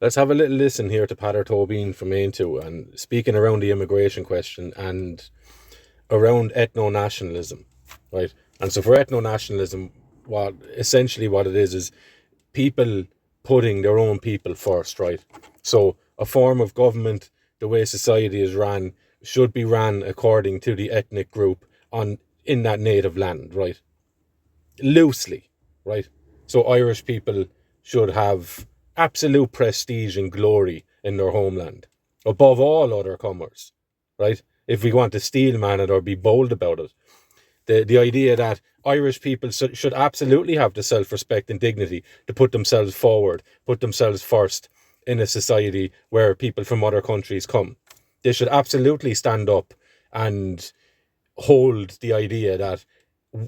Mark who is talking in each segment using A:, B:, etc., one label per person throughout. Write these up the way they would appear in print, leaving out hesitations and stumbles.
A: Let's have a little listen here to Peadar Tóibín from Aontú and speaking around the immigration question and around ethno-nationalism, right? And so for ethno-nationalism, what it is people putting their own people first, right? So a form of government, the way society is ran, should be ran according to the ethnic group on in that native land, right? Loosely, right? So Irish people should have absolute prestige and glory in their homeland above all other comers, right? If we want to steel man it or be bold about it, the idea that Irish people should absolutely have the self-respect and dignity to put themselves forward, put themselves first in a society where people from other countries come. They should absolutely stand up and hold the idea that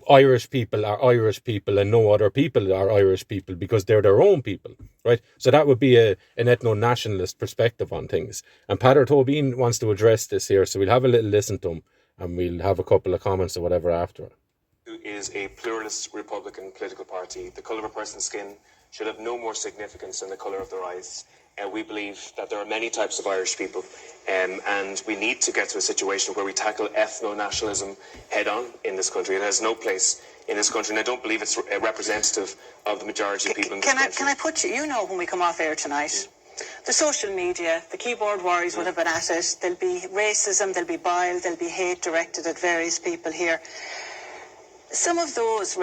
A: Irish people are Irish people and no other people are Irish people because they're their own people, right? So that would be an ethno-nationalist perspective on things. And Peadar Tóibín wants to address this here, so we'll have a little listen to him and we'll have a couple of comments or whatever after it.
B: Who is a pluralist Republican political party. The colour of a person's skin should have no more significance than the colour of their eyes. We believe that there are many types of Irish people, and we need to get to a situation where we tackle ethno-nationalism head-on in this country. It has no place in this country, and I don't believe it's representative of the majority of people in this country.
C: Can I put you, when we come off air tonight, the social media, the keyboard warriors will have been at it. There'll be racism, there'll be bile, there'll be hate directed at various people here. Some of those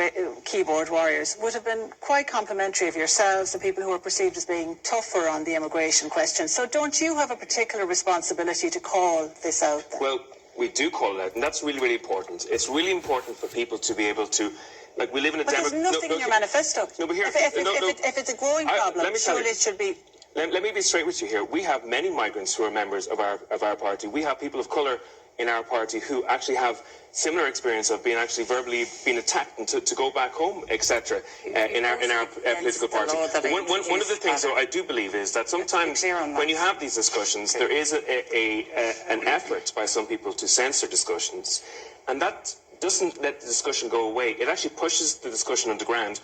C: keyboard warriors would have been quite complimentary of yourselves, the people who are perceived as being tougher on the immigration question. So don't you have a particular responsibility to call this out then?
B: Well, we do call it out, and that's really, really important. It's really important for people to be able to, like, we live in a
C: But there's nothing in your manifesto.
B: No, but here,
C: if it's a growing problem, surely it should be.
B: Let me be straight with you here. We have many migrants who are members of our party. We have people of colour in our party who actually have similar experience of being actually verbally being attacked and to go back home, etc. In our political party. One of the things, though, I do believe is that sometimes when you have these discussions, there is an effort by some people to censor discussions, and that doesn't let the discussion go away. It actually pushes the discussion on the ground.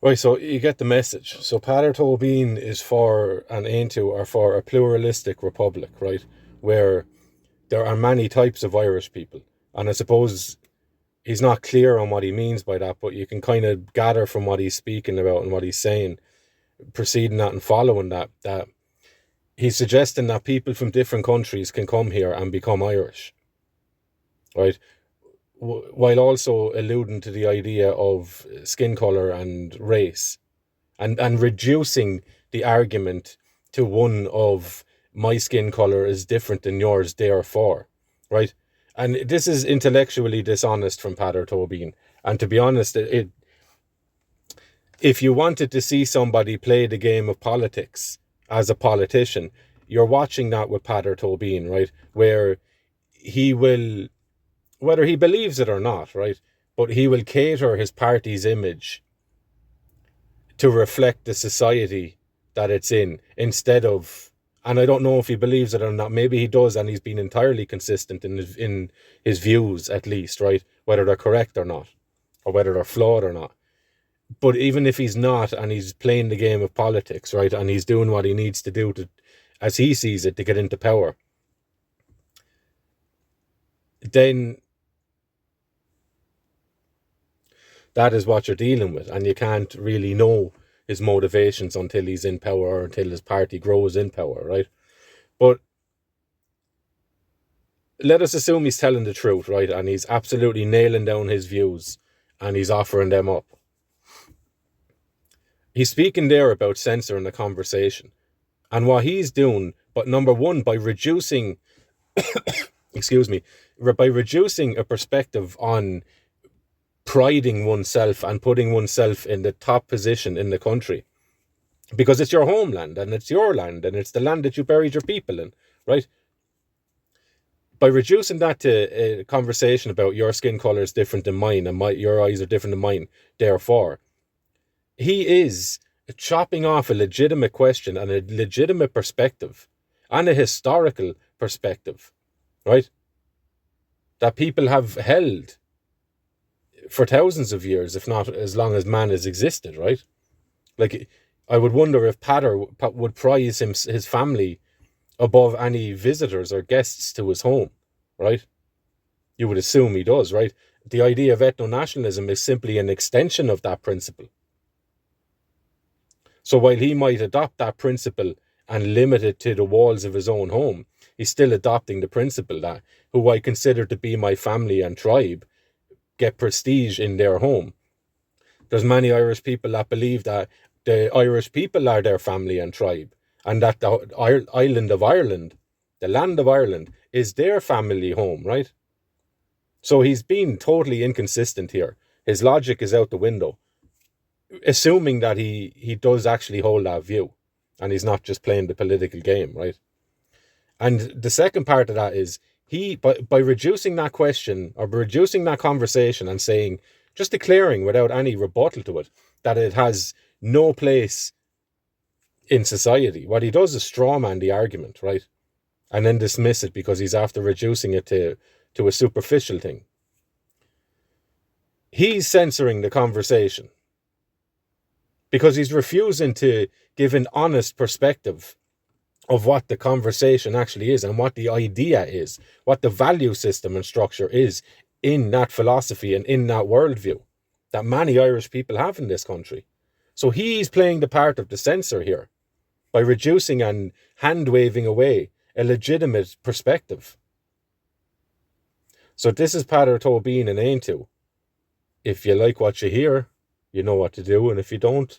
A: Right, so you get the message. So Peadar Tóibín is for, and Aontú are for a pluralistic republic, right, where there are many types of Irish people. And I suppose he's not clear on what he means by that, but you can kind of gather from what he's speaking about and what he's saying, preceding that and following that he's suggesting that people from different countries can come here and become Irish, right? While also alluding to the idea of skin colour and race and reducing the argument to one of my skin colour is different than yours, therefore, right? And this is intellectually dishonest from Peadar Tóibín. And to be honest, if you wanted to see somebody play the game of politics as a politician, you're watching that with Peadar Tóibín, right? Where he will, whether he believes it or not, right? But he will cater his party's image to reflect the society that it's in, instead of, and I don't know if he believes it or not, maybe he does, and he's been entirely consistent in his views, at least, right? Whether they're correct or not, or whether they're flawed or not. But even if he's not, and he's playing the game of politics, right, and he's doing what he needs to do to, as he sees it, to get into power, then that is what you're dealing with, and you can't really know his motivations until he's in power or until his party grows in power, right? But let us assume he's telling the truth, right, and he's absolutely nailing down his views and he's offering them up. He's speaking there about censoring the conversation and what he's doing, but number one, by reducing by reducing a perspective on priding oneself and putting oneself in the top position in the country, because it's your homeland and it's your land and it's the land that you buried your people in, right? By reducing that to a conversation about your skin colour is different than mine and your eyes are different than mine, therefore, he is chopping off a legitimate question and a legitimate perspective and a historical perspective, right, that people have held for thousands of years, if not as long as man has existed, right? Like, I would wonder if Peadar would prize his family above any visitors or guests to his home, right? You would assume he does, right? The idea of ethno-nationalism is simply an extension of that principle. So while he might adopt that principle and limit it to the walls of his own home, he's still adopting the principle that who I consider to be my family and tribe get prestige in their home. There's many Irish people that believe that the Irish people are their family and tribe, and that the island of Ireland, the land of Ireland, is their family home, right? So he's been totally inconsistent here. His logic is out the window, assuming that he does actually hold that view, and he's not just playing the political game, right? And the second part of that is he, by reducing that question or by reducing that conversation and saying, just declaring without any rebuttal to it, that it has no place in society, what he does is strawman the argument, right? And then dismiss it because he's after reducing it to a superficial thing. He's censoring the conversation because he's refusing to give an honest perspective of what the conversation actually is and what the idea is, what the value system and structure is in that philosophy and in that worldview that many Irish people have in this country. So he's playing the part of the censor here by reducing and hand-waving away a legitimate perspective. So this is Peadar Tóibín and Aontú. If you like what you hear, you know what to do, and if you don't,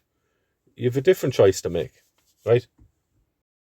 A: you have a different choice to make, right?